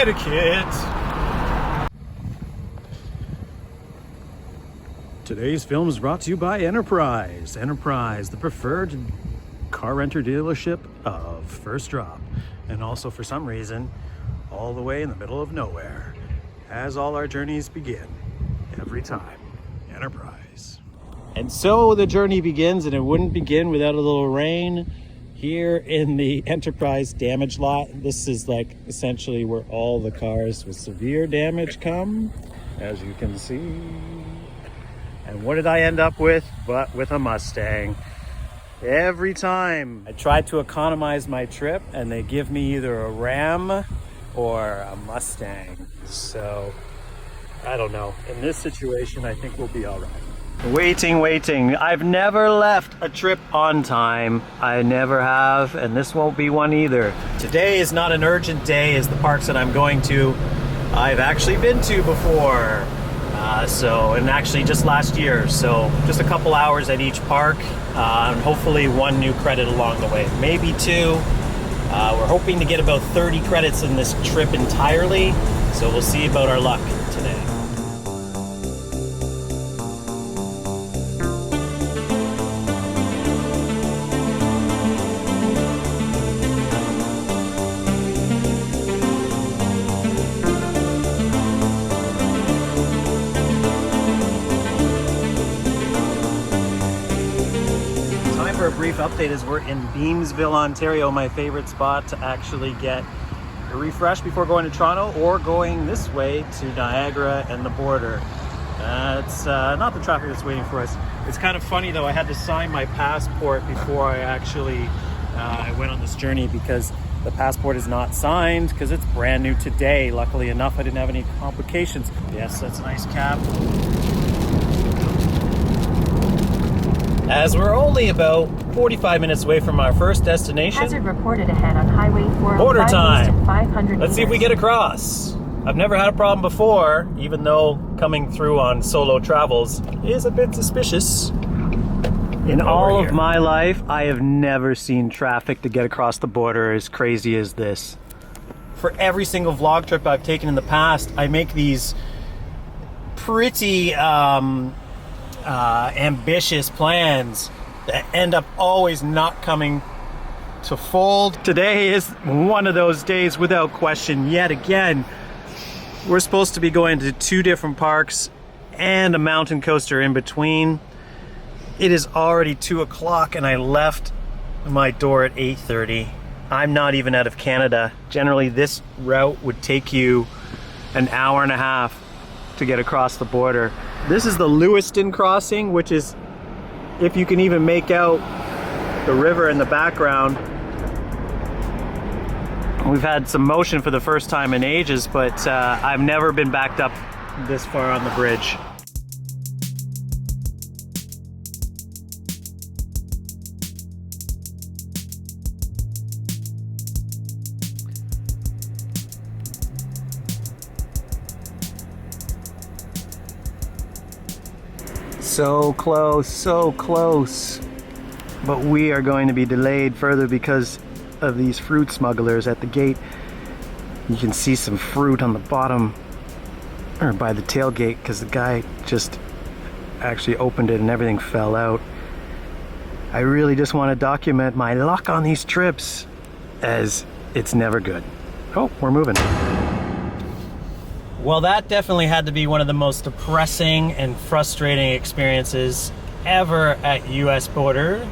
etiquette. Today's film is brought to you by Enterprise. Enterprise, the preferred car renter dealership of First Drop. And also, for some reason, all the way in the middle of nowhere. As all our journeys begin, every time. Enterprise. And so the journey begins, and it wouldn't begin without a little rain. Here in the Enterprise damage lot, this is like essentially where all the cars with severe damage come, as you can see. And what did I end up with? But with a Mustang. Every time I tried to economize my trip, and they give me either a Ram or a Mustang. So I don't know. In this situation, I think we'll be all right. Waiting. I've never left a trip on time. I never have, and this won't be one either. Today is not an urgent day, as the parks that I'm going to, I've actually been to before. And actually just last year. So just a couple hours at each park, and hopefully one new credit along the way. Maybe two. We're hoping to get about 30 credits in this trip entirely. So we'll see about our luck today. A brief update is we're in Beamsville, Ontario, my favorite spot to actually get a refresh before going to Toronto or going this way to Niagara and the border. It's not the traffic that's waiting for us. It's kind of funny though, I had to sign my passport before I actually went on this journey because the passport is not signed because it's brand new today. Luckily enough, I didn't have any complications. Yes, that's a nice cab. As we're only about 45 minutes away from our first destination. Hazard reported ahead on Highway 405. Border time. 500 Let's see if we get across. I've never had a problem before, even though coming through on solo travels is a bit suspicious. In all of my life, I have never seen traffic to get across the border as crazy as this. For every single vlog trip I've taken in the past, I make these pretty ambitious plans that end up always not coming to fold. Today is one of those days without question. Yet again, we're supposed to be going to 2 different parks and a mountain coaster in between. It is already 2 o'clock and I left my door at 8:30. I'm not even out of Canada. Generally this route would take you an hour and a half to get across the border. This is the Lewiston crossing, which is, if you can even make out the river in the background. We've had some motion for the first time in ages, but I've never been backed up this far on the bridge. So close, but we are going to be delayed further because of these fruit smugglers at the gate. You can see some fruit on the bottom, or by the tailgate, because the guy just actually opened it and everything fell out. I really just want to document my luck on these trips, as it's never good. Oh, we're moving. Well, that definitely had to be one of the most depressing and frustrating experiences ever at US border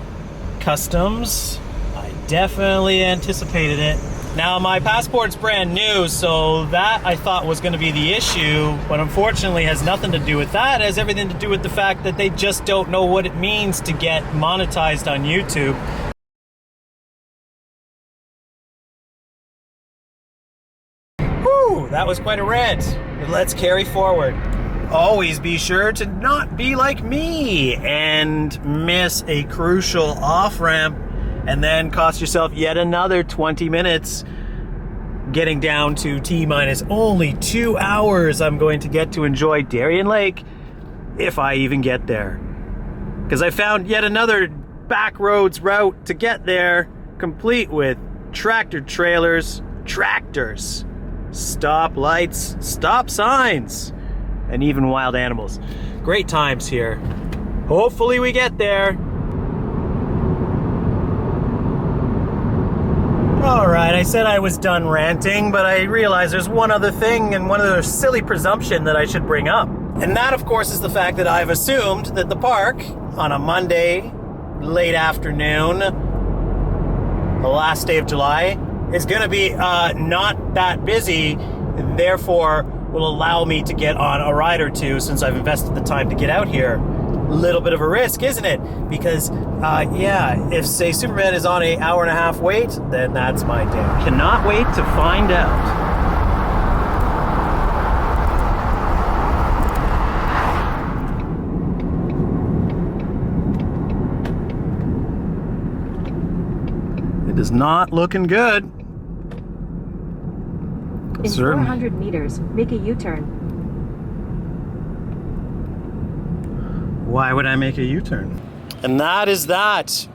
customs. I definitely anticipated it. Now, my passport's brand new, so that I thought was going to be the issue, but unfortunately has nothing to do with that. It has everything to do with the fact that they just don't know what it means to get monetized on YouTube. Whew, that was quite a rant. Let's carry forward. Always be sure to not be like me and miss a crucial off-ramp and then cost yourself yet another 20 minutes getting down to T-minus only 2 hours. I'm going to get to enjoy Darien Lake if I even get there. Because I found yet another back roads route to get there, complete with tractor trailers, tractors, stop lights, stop signs, and even wild animals. Great times here. Hopefully we get there. All right, I said I was done ranting, but I realized there's one other thing and one other silly presumption that I should bring up. And that, of course, is the fact that I've assumed that the park on a Monday, late afternoon, the last day of July, is going to be not that busy, and therefore will allow me to get on a ride or two since I've invested the time to get out here. Little bit of a risk, isn't it? Because, yeah, if, say, Superman is on an hour and a half wait, then that's my day. Cannot wait to find out. It is not looking good. In 400 meters, make a U-turn. Why would I make a U-turn? And that is that.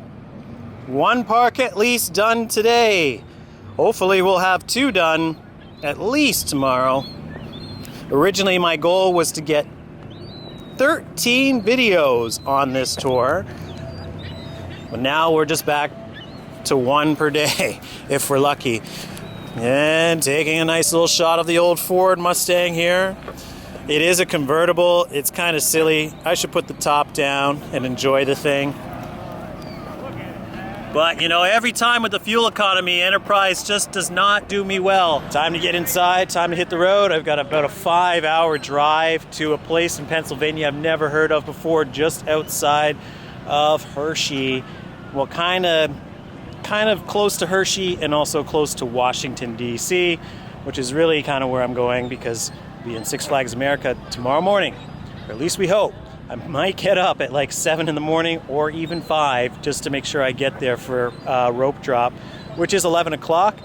One park at least done today. Hopefully we'll have 2 done at least tomorrow. Originally my goal was to get 13 videos on this tour. But now we're just back to 1 per day, if we're lucky. And taking a nice little shot of the old Ford Mustang here. It is a convertible. It's kind of silly. I should put the top down and enjoy the thing. But, you know, every time with the fuel economy, Enterprise just does not do me well. Time to get inside, time to hit the road. I've got about a 5-hour drive to a place in Pennsylvania I've never heard of before, just outside of Hershey. Well, kind of close to Hershey and also close to Washington, D.C., which is really kind of where I'm going because I'll be in Six Flags America tomorrow morning, or at least we hope. I might get up at like 7 in the morning or even 5 just to make sure I get there for rope drop, which is 11 o'clock,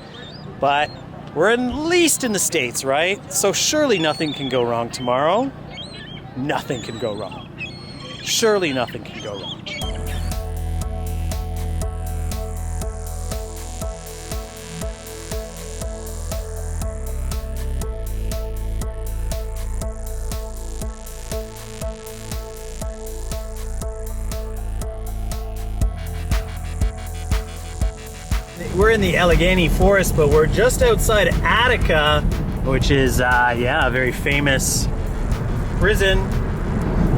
but we're at least in the States, right? So surely nothing can go wrong tomorrow. Nothing can go wrong. Surely nothing can go wrong. We're in the Allegheny Forest, but we're just outside Attica, which is, yeah, a very famous prison.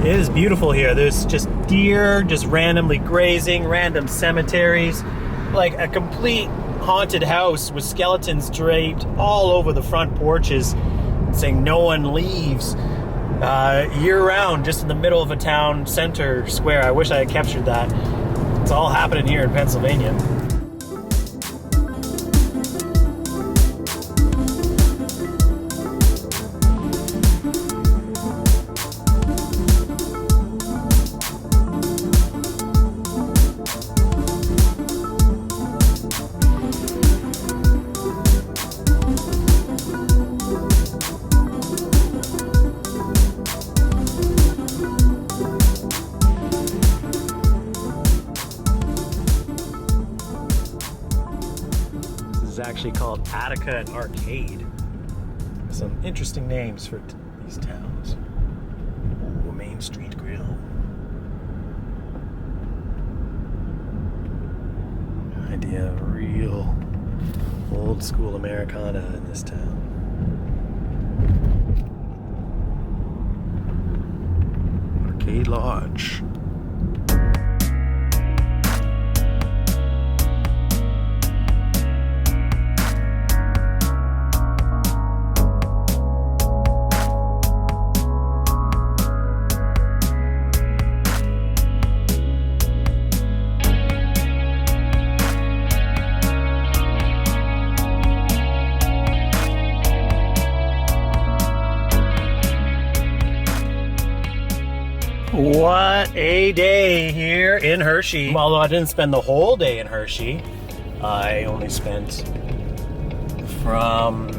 It is beautiful here. There's just deer just randomly grazing, random cemeteries, like a complete haunted house with skeletons draped all over the front porches, saying no one leaves year-round, just in the middle of a town center square. I wish I had captured that. It's all happening here in Pennsylvania. Actually called Attica and Arcade. Some interesting names for these towns. Ooh, Main Street Grill. Idea of real old school Americana in this town. Arcade Lodge. What a day here in Hershey. Although I didn't spend the whole day in Hershey. I only spent from,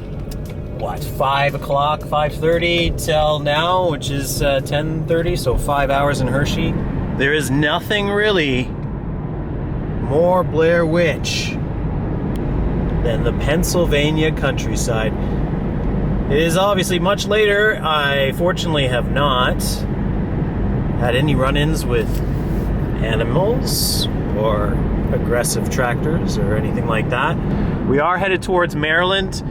5 o'clock, 5:30 till now, which is 10:30, so 5 hours in Hershey. There is nothing really more Blair Witch than the Pennsylvania countryside. It is obviously much later. I fortunately have not had any run-ins with animals or aggressive tractors or anything like that. We are headed towards Maryland.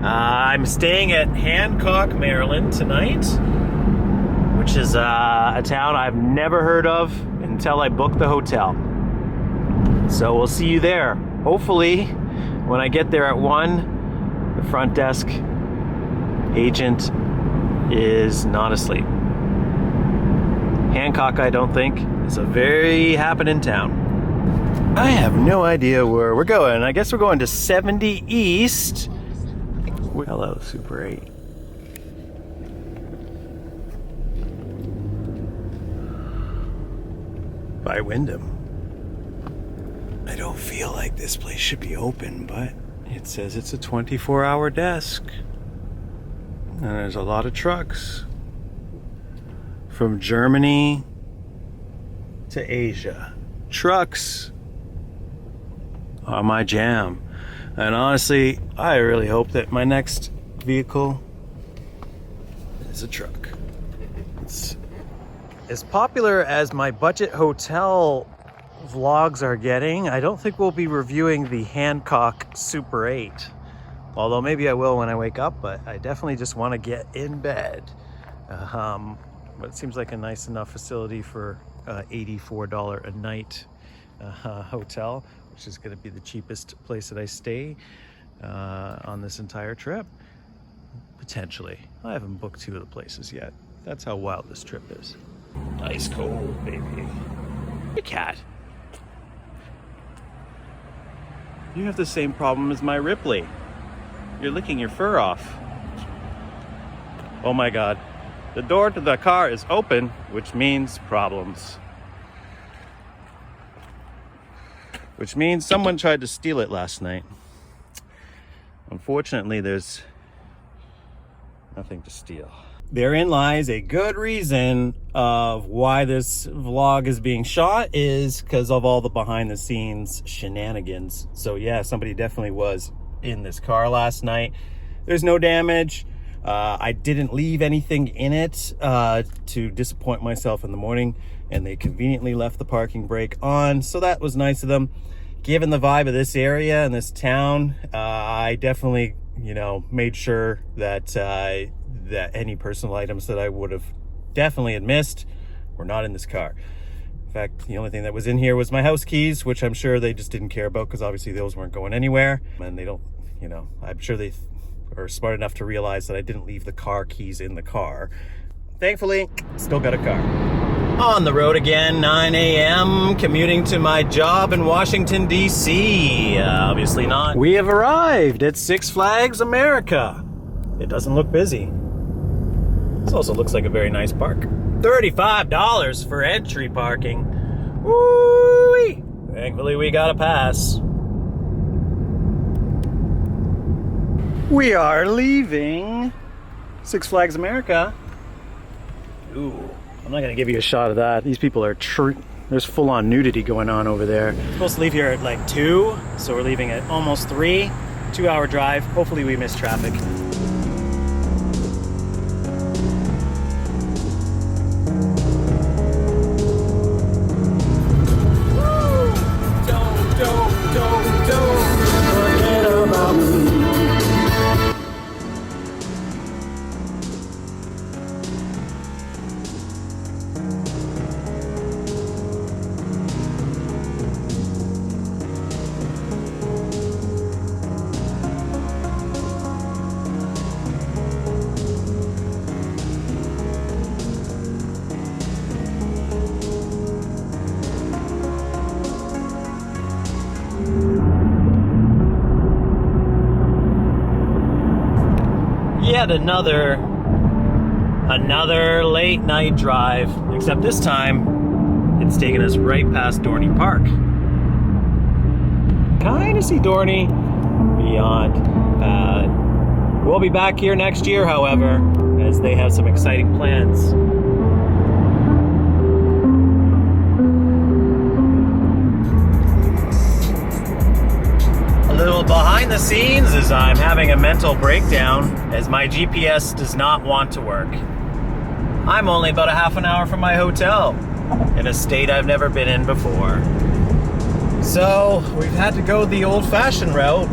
I'm staying at Hancock, Maryland tonight, which is a town I've never heard of until I booked the hotel. So we'll see you there. Hopefully, when I get there at 1, the front desk agent is not asleep. Hancock, I don't think, is a very happening town. I have no idea where we're going. I guess we're going to 70 East. Hello, Super 8. By Wyndham. I don't feel like this place should be open, but it says it's a 24-hour desk. And there's a lot of trucks. From Germany to Asia. Trucks are my jam. And honestly, I really hope that my next vehicle is a truck. It's as popular as my budget hotel vlogs are getting. I don't think we'll be reviewing the Hancock Super 8. Although maybe I will when I wake up, but I definitely just want to get in bed. But it seems like a nice enough facility for $84 a night hotel, which is going to be the cheapest place that I stay on this entire trip. Potentially. I haven't booked 2 of the places yet. That's how wild this trip is. Ice cold, baby. Hey, cat. You have the same problem as my Ripley. You're licking your fur off. Oh my God. The door to the car is open, which means problems. Which means someone tried to steal it last night. Unfortunately, there's nothing to steal. Therein lies a good reason of why this vlog is being shot, is because of all the behind the scenes shenanigans. So yeah, somebody definitely was in this car last night. There's no damage. I didn't leave anything in it to disappoint myself in the morning, and they conveniently left the parking brake on, so that was nice of them. Given the vibe of this area and this town, I definitely, made sure that that any personal items that I would have definitely had missed were not in this car. In fact, the only thing that was in here was my house keys, which I'm sure they just didn't care about because obviously those weren't going anywhere, and they don't, I'm sure they are smart enough to realize that I didn't leave the car keys in the car. Thankfully, still got a car. On the road again, 9 a.m., commuting to my job in Washington, D.C. Obviously not. We have arrived at Six Flags America. It doesn't look busy. This also looks like a very nice park. $35 for entry parking. Woo-wee! Thankfully, we got a pass. We are leaving Six Flags America. Ooh, I'm not gonna give you a shot of that. These people are there's full-on nudity going on over there. We're supposed to leave here at like 2, so we're leaving at almost 3. 2-hour drive. Hopefully we miss traffic. Yet another late night drive, except this time it's taking us right past Dorney Park. Kind of see Dorney beyond. We'll be back here next year, however, as they have some exciting plans. A little behind behind the scenes is I'm having a mental breakdown as my GPS does not want to work. I'm only about a half an hour from my hotel in a state I've never been in before. So we've had to go the old-fashioned route.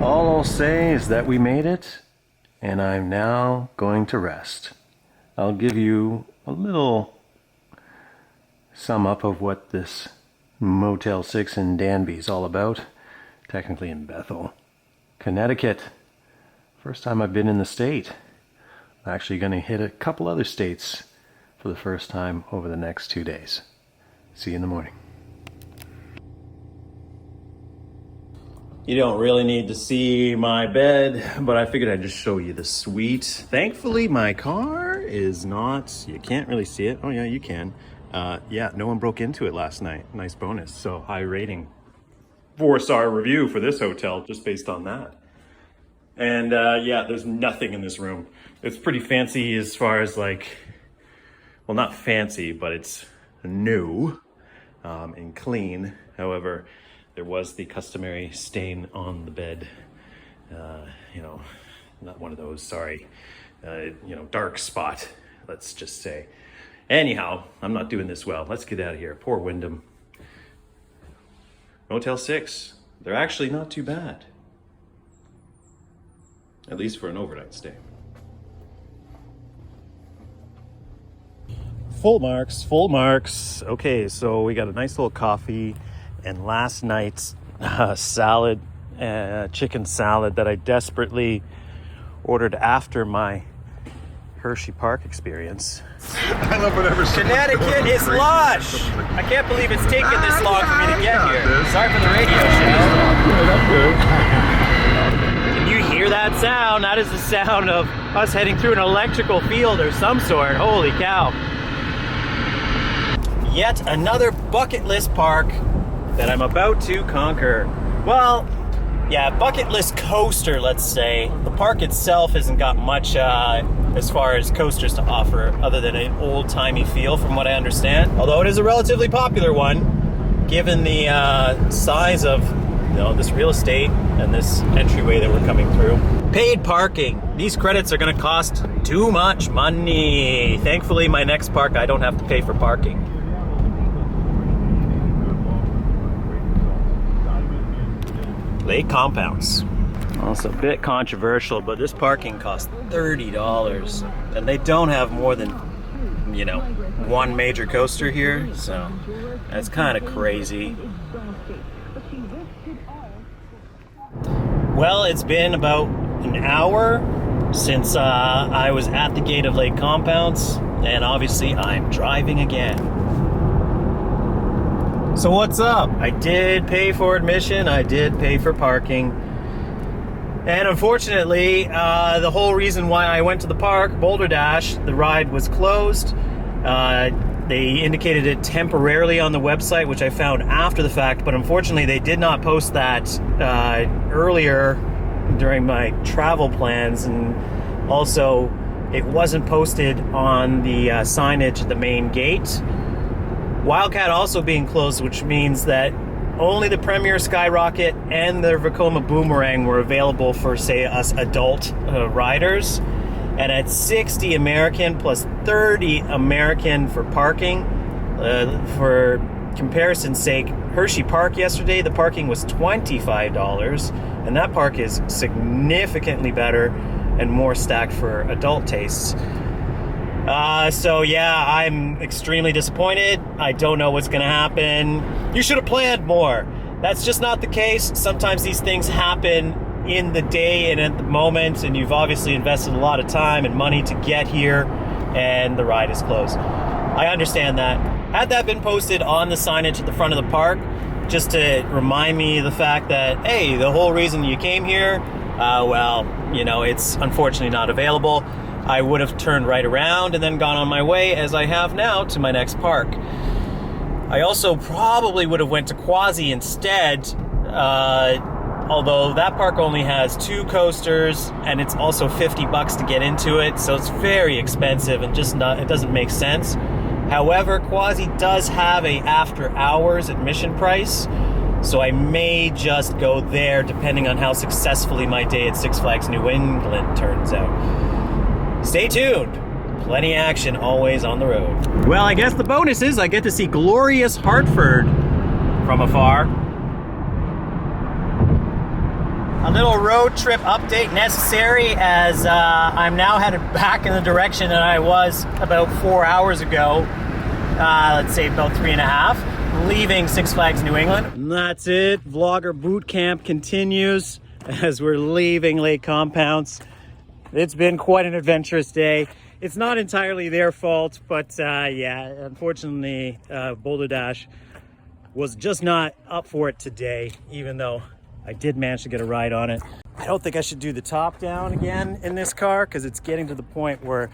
All I'll say is that we made it, and I'm now going to rest. I'll give you a little sum up of what this Motel 6 in Danby is all about. Technically in Bethel, Connecticut. First time I've been in the state. I'm actually going to hit a couple other states for the first time over the next 2 days. See you in the morning. You don't really need to see my bed, but I figured I'd just show you the suite. Thankfully, my car is not, you can't really see it. Oh yeah, you can. Yeah, no one broke into it last night. Nice bonus. So high rating. 4-star review for this hotel just based on that. And yeah, there's nothing in this room. It's pretty fancy as far as like, well, not fancy, but it's new and clean. However, there was the customary stain on the bed, you know, not one of those, sorry, you know, dark spot, let's just say. Anyhow, I'm not doing this well. Let's get out of here. Poor Wyndham. Motel 6, they're actually not too bad. At least for an overnight stay. Full marks, full marks. Okay, so we got a nice little coffee. And last night's salad, chicken salad that I desperately ordered after my Hershey Park experience. I love whatever. Connecticut is lush! I can't believe it's taken this long for me to get here. Sorry for the radio show. Can you hear that sound? That is the sound of us heading through an electrical field or some sort. Holy cow. Yet another bucket list park that I'm about to conquer. Well, yeah, bucket list coaster, let's say. The park itself hasn't got much as far as coasters to offer other than an old-timey feel from what I understand. Although it is a relatively popular one, given the size of this real estate and this entryway that we're coming through. Paid parking. These credits are gonna cost too much money. Thankfully, my next park, I don't have to pay for parking. Lake compounds. Well, it's a bit controversial, but this parking costs $30, and they don't have more than, you know, one major coaster here, so that's kind of crazy. Well, it's been about an hour since I was at the gate of Lake Compounds, and obviously I'm driving again. So what's up? I did pay for admission, I did pay for parking, and unfortunately, the whole reason why I went to the park, Boulder Dash, the ride was closed. They indicated it temporarily on the website, which I found after the fact, but unfortunately they did not post that earlier during my travel plans, and also it wasn't posted on the signage at the main gate. Wildcat also being closed, which means that only the Premier Skyrocket and the Vekoma Boomerang were available for, say, us adult riders. And at $60 American plus $30 American for parking, for comparison's sake, Hershey Park yesterday, the parking was $25, and that park is significantly better and more stacked for adult tastes. So yeah, I'm extremely disappointed. I don't know what's gonna happen. You should have planned more. That's just not the case. Sometimes these things happen in the day and at the moment, and you've obviously invested a lot of time and money to get here, and the ride is closed. I understand that. Had that been posted on the signage at the front of the park, just to remind me of the fact that, hey, the whole reason you came here well, you know, it's unfortunately not available. I would have turned right around and then gone on my way, as I have now, to my next park. I also probably would have went to Quasi instead, although that park only has 2 coasters, and it's also $50 to get into it, so it's very expensive and it doesn't make sense. However, Quasi does have a after hours admission price, so I may just go there depending on how successfully my day at Six Flags New England turns out. Stay tuned. Plenty of action always on the road. Well, I guess the bonus is I get to see glorious Hartford from afar. A little road trip update necessary, as I'm now headed back in the direction that I was about 4 hours ago. Let's say about 3.5, leaving Six Flags New England. And that's it. Vlogger boot camp continues as we're leaving Lake Compounce. It's been quite an adventurous day. It's not entirely their fault, but yeah, unfortunately, Boulder Dash was just not up for it today, even though I did manage to get a ride on it. I don't think I should do the top down again in this car, because it's getting to the point where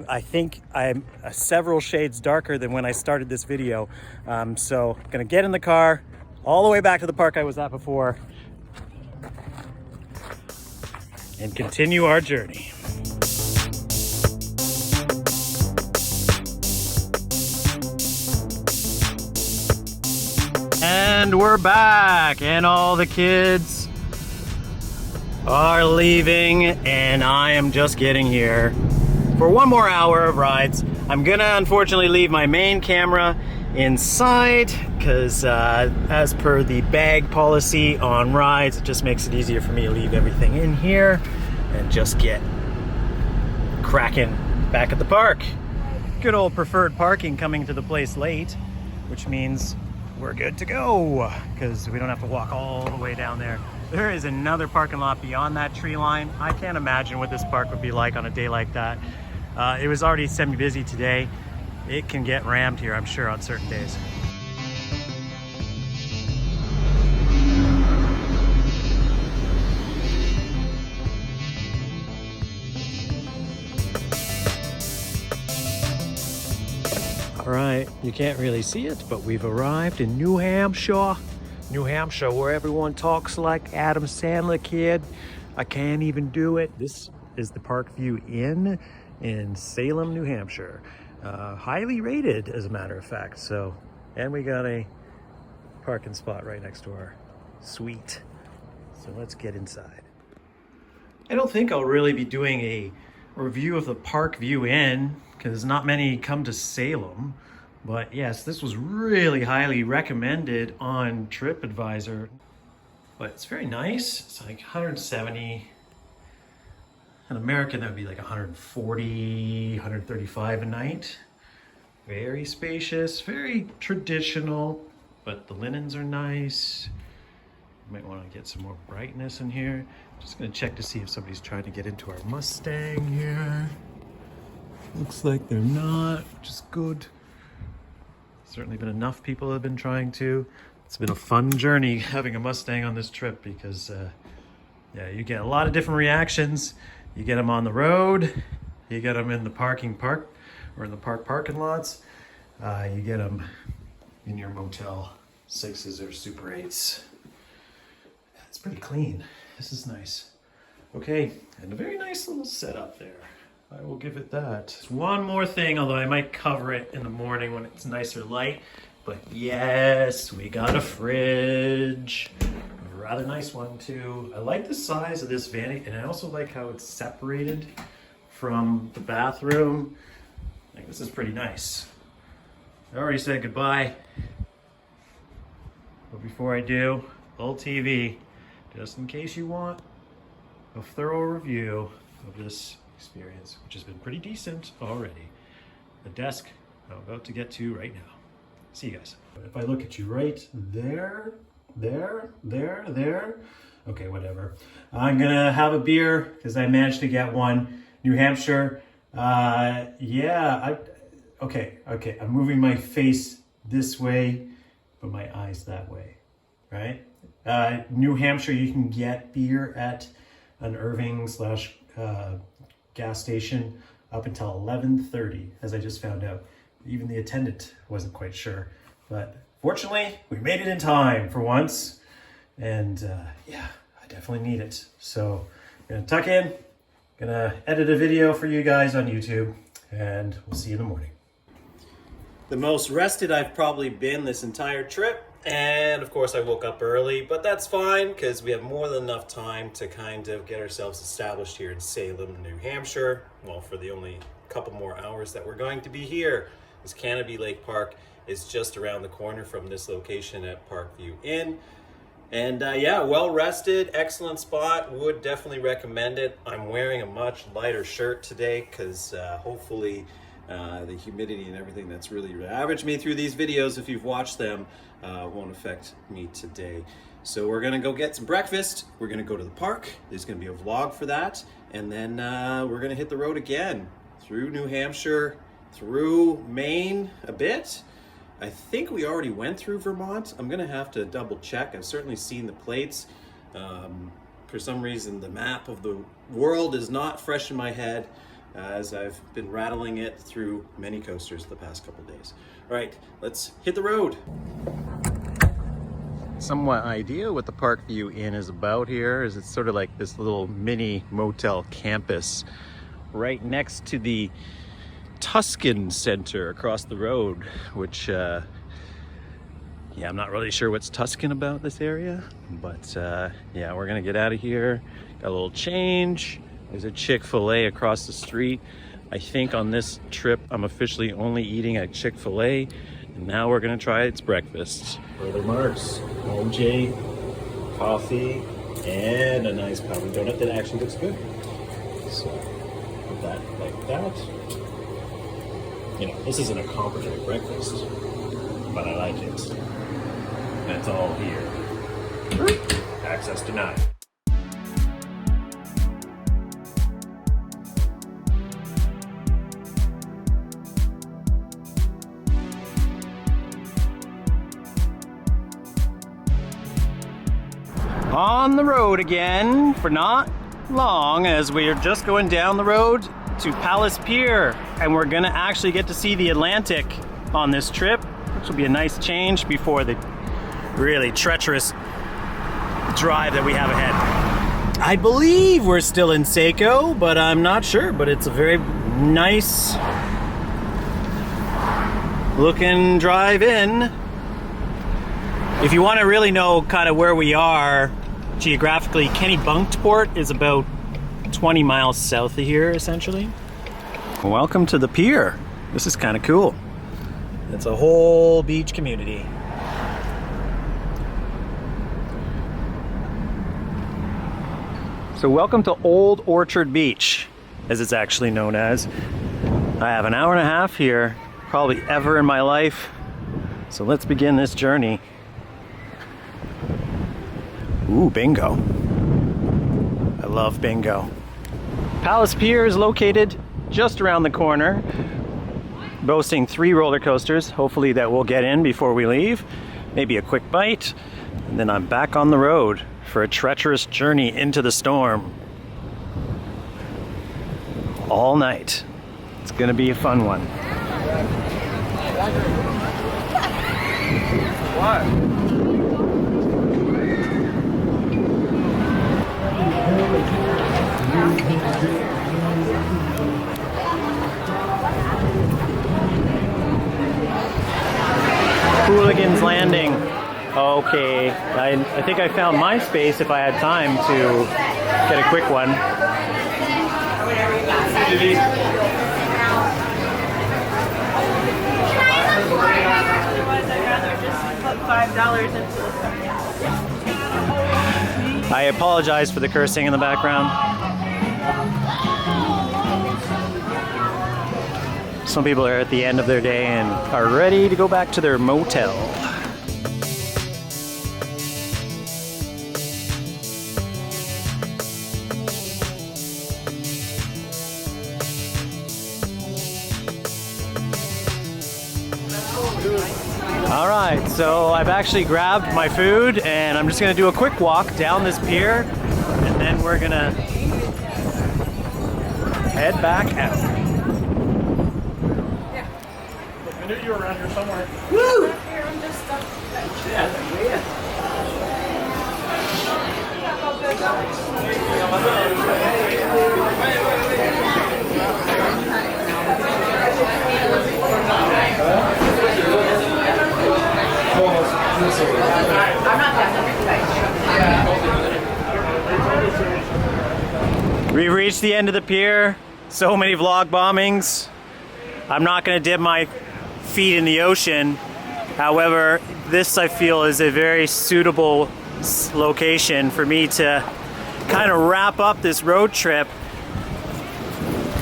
I think I'm several shades darker than when I started this video. So I'm gonna get in the car all the way back to the park I was at before and continue our journey. And we're back, and all the kids are leaving, and I am just getting here for one more hour of rides. I'm gonna unfortunately leave my main camera inside because as per the bag policy on rides, it just makes it easier for me to leave everything in here and just get cracking back at the park. Good old preferred parking coming to the place late, which means we're good to go because we don't have to walk all the way down there. There is another parking lot beyond that tree line. I can't imagine what this park would be like on a day like that. It was already semi-busy today. It can get rammed here, I'm sure, on certain days. All right, you can't really see it, but we've arrived in New Hampshire. New Hampshire, where everyone talks like Adam Sandler, kid. I can't even do it. This is the Parkview Inn in Salem, New Hampshire. Highly rated, as a matter of fact. So, and we got a parking spot right next to our suite. So let's get inside. I don't think I'll really be doing a review of the Parkview Inn because not many come to Salem. But yes, this was really highly recommended on TripAdvisor. But it's very nice. It's like 170. In American, that would be like 140, 135 a night. Very spacious, very traditional, but the linens are nice. You might want to get some more brightness in here. Just gonna check to see if somebody's trying to get into our Mustang here. Looks like they're not, which is good. Certainly been enough people have been trying to. It's been a fun journey having a Mustang on this trip because yeah, you get a lot of different reactions. You get them on the road, you get them in the park or in the parking lots. You get them in your Motel 6s or Super 8s. It's pretty clean. This is nice. Okay, and a very nice little setup there. I will give it that. One more thing, although I might cover it in the morning when it's nicer light, but yes, we got a fridge. A rather nice one too. I like the size of this vanity, and I also like how it's separated from the bathroom. I think this is pretty nice. I already said goodbye, but before I do, old TV, just in case you want a thorough review of this experience, which has been pretty decent already. The desk I'm about to get to right now. See you guys. If I look at you right there, okay, whatever. I'm gonna have a beer because I managed to get one. New Hampshire, yeah, okay, I'm moving my face this way, but my eyes that way, right? New Hampshire, you can get beer at an Irving slash gas station up until 11:30, as I just found out. Even the attendant wasn't quite sure, but fortunately we made it in time for once. And yeah, I definitely need it. So I'm gonna tuck in, gonna edit a video for you guys on YouTube, and we'll see you in the morning. The most rested I've probably been this entire trip. And of course I woke up early, but that's fine because we have more than enough time to kind of get ourselves established here in Salem, New Hampshire. Well, for the only couple more hours that we're going to be here. This Canopy Lake Park is just around the corner from this location at Parkview Inn. And yeah, well rested, excellent spot, would definitely recommend it. I'm wearing a much lighter shirt today because hopefully the humidity and everything that's really ravaged me through these videos, if you've watched them, won't affect me today. So we're gonna go get some breakfast, we're gonna go to the park, there's gonna be a vlog for that, and then we're gonna hit the road again through New Hampshire, through Maine a bit. I think we already went through Vermont. I'm gonna have to double check. I've certainly seen the plates. For some reason, the map of the world is not fresh in my head, as I've been rattling it through many coasters the past couple days. All right, let's hit the road. Somewhat idea what the Parkview Inn is about here is it's sort of like this little mini motel campus right next to the Tuscan Center across the road, which yeah, I'm not really sure what's Tuscan about this area, but yeah, we're gonna get out of here. Got a little change. There's a Chick-fil-A across the street. I think on this trip I'm officially only eating at Chick-fil-A, and now we're gonna try its breakfast. Further marks, OJ, coffee, and a nice powdered donut that actually looks good. So put that like that. You know, this isn't a complicated breakfast, but I like it. That's all here. Access denied. On the road again for not long, as we are just going down the road to Palace Pier, and we're gonna actually get to see the Atlantic on this trip, which will be a nice change before the really treacherous drive that we have ahead. I believe we're still in Seco, but I'm not sure, but it's a very nice looking drive in. If you want to really know kind of where we are geographically, Kennebunkport is about 20 miles south of here, essentially. Welcome to the pier. This is kind of cool. It's a whole beach community. So welcome to Old Orchard Beach, as it's actually known as. I have an hour and a half here, probably ever in my life. So let's begin this journey. Ooh, bingo. I love bingo. Palace Pier is located just around the corner, boasting 3 roller coasters, hopefully that we'll get in before we leave. Maybe a quick bite, and then I'm back on the road for a treacherous journey into the storm. All night. It's gonna be a fun one. What? Hooligan's Landing. Okay, I think I found my space if I had time to get a quick one. I apologize for the cursing in the background. Some people are at the end of their day and are ready to go back to their motel. All right, so I've actually grabbed my food and I'm just gonna do a quick walk down this pier, and then we're gonna head back out. I knew you were around here somewhere. Woo! We've reached the end of the pier. So many vlog bombings. I'm not going to dip my feet in the ocean. However, this I feel is a very suitable location for me to kind of wrap up this road trip.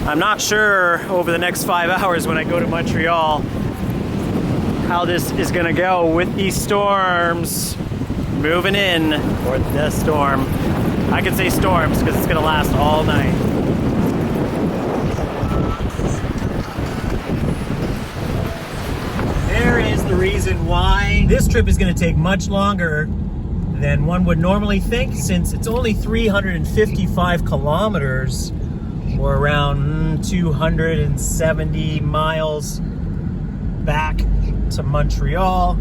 I'm not sure over the next 5 hours when I go to Montreal how this is going to go with these storms moving in, or the storm. I can say storms because it's going to last all night. There is the reason why this trip is going to take much longer than one would normally think, since it's only 355 kilometers, or around 270 miles back to Montreal.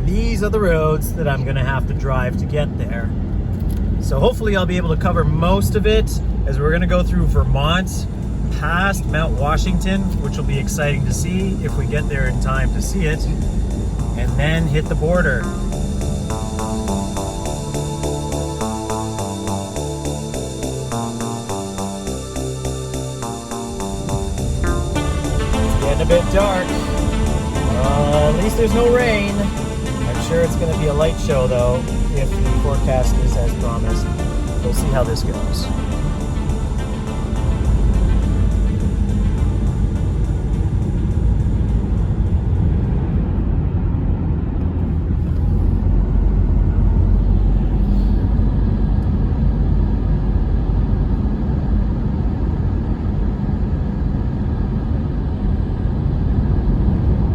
These are the roads that I'm going to have to drive to get there. So hopefully I'll be able to cover most of it, as we're going to go through Vermont, past Mount Washington, which will be exciting to see if we get there in time to see it, and then hit the border. It's getting a bit dark. At least there's no rain. I'm sure it's going to be a light show though, if the forecast is as promised. We'll see how this goes.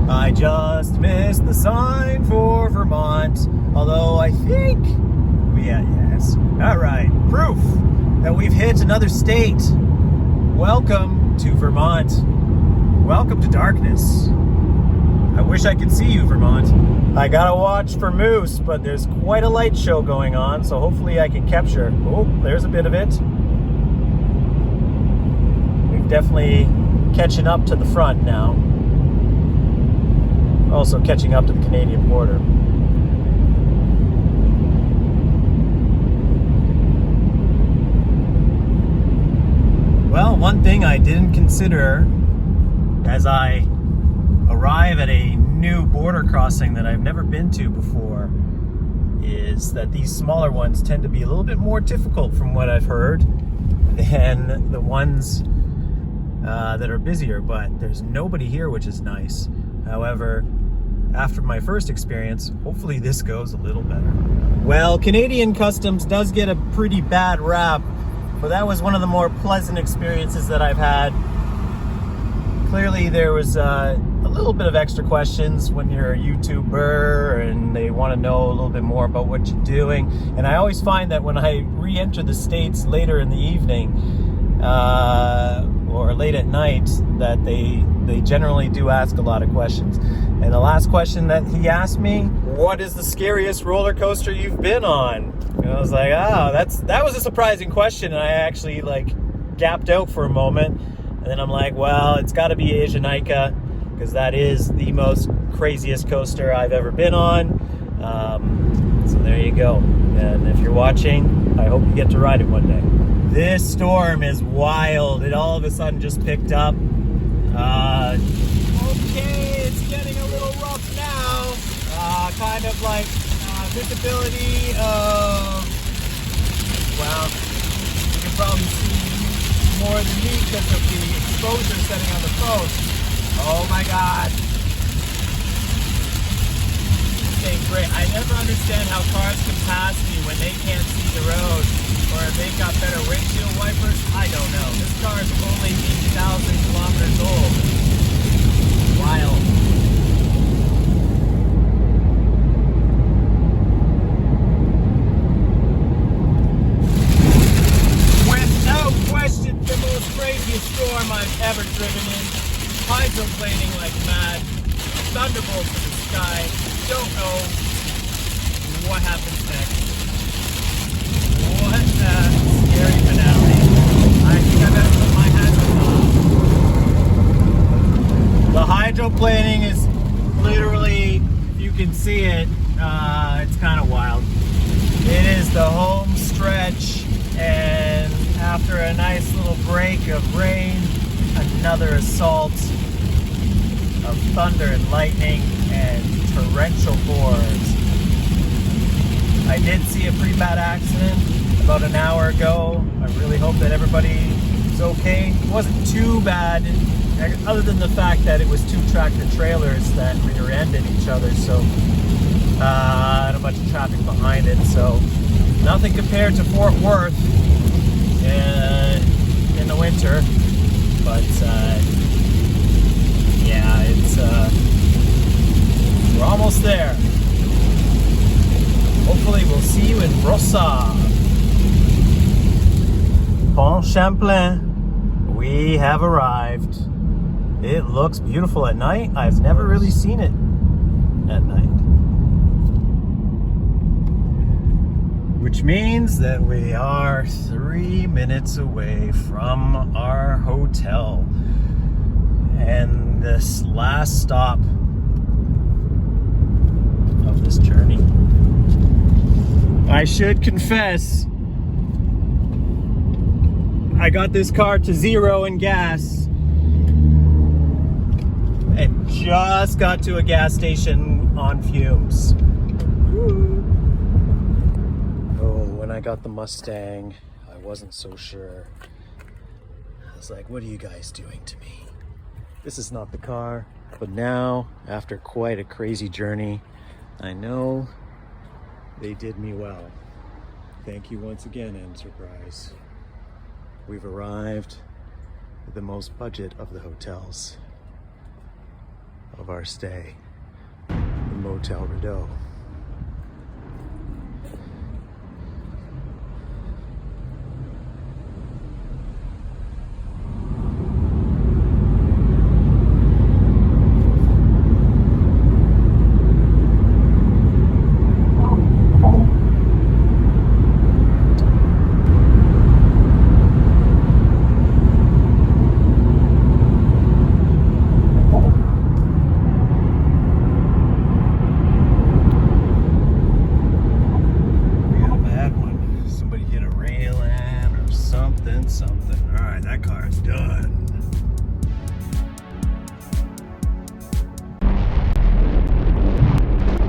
I just missed the sign for Vermont, although I think, yeah, yes. All right, proof that we've hit another state. Welcome to Vermont. Welcome to darkness. I wish I could see you, Vermont. I gotta watch for moose, but there's quite a light show going on, so hopefully I can capture. Oh, there's a bit of it. We've definitely catching up to the front now. Also catching up to the Canadian border. Well, one thing I didn't consider as I arrive at a new border crossing that I've never been to before is that these smaller ones tend to be a little bit more difficult, from what I've heard, than the ones that are busier, but there's nobody here, which is nice. However, after my first experience, hopefully this goes a little better. Well, Canadian Customs does get a pretty bad rap, but that was one of the more pleasant experiences that I've had. Clearly there was a little bit of extra questions when you're a YouTuber and they want to know a little bit more about what you're doing. And I always find that when I re-enter the States later in the evening, or late at night, that they generally do ask a lot of questions. And the last question that he asked me, what is the scariest roller coaster you've been on? And I was like, oh, that was a surprising question. And I actually gapped out for a moment. And then I'm like, well, it's got to be Asianica, because that is the most craziest coaster I've ever been on. So there you go. And if you're watching, I hope you get to ride it one day. This storm is wild. It all of a sudden just picked up. Okay, it's getting a little rough now. Kind of visibility of, well, you can probably see more than me because of the exposure setting on the phone. Oh my God. Okay, great. I never understand how cars can pass me when they can't see the road, or if they've got better windshield wipers. I don't know. This car is only 80,000 kilometers old. Wild. hydroplaning like mad. Thunderbolts in the sky. Don't know what happens next. What a scary finale. I think I better put my hat on. The hydroplaning is literally, you can see it, it's kind of wild. It is the home stretch, and after a nice little break of rain, another assault of thunder and lightning and torrential pours. I did see a pretty bad accident about an hour ago. I really hope that everybody's okay. It wasn't too bad, other than the fact that it was two tractor trailers that rear-ended each other, so and a bunch of traffic behind it, so nothing compared to Fort Worth in the winter, but yeah, it's we're almost there. Hopefully we'll see you in Brossard. Pont Champlain, we have arrived. It looks beautiful at night. I've never really seen it at night. Which means that we are 3 minutes away from our hotel. And this last stop of this journey. I should confess, I got this car to 0 in gas and just got to a gas station on fumes. Oh, when I got the Mustang, I wasn't so sure. I was like, what are you guys doing to me? This is not the car. But now, after quite a crazy journey, I know they did me well. Thank you once again, Enterprise. We've arrived at the most budget of the hotels of our stay, the Motel Rideau. Something. All right, that car is done.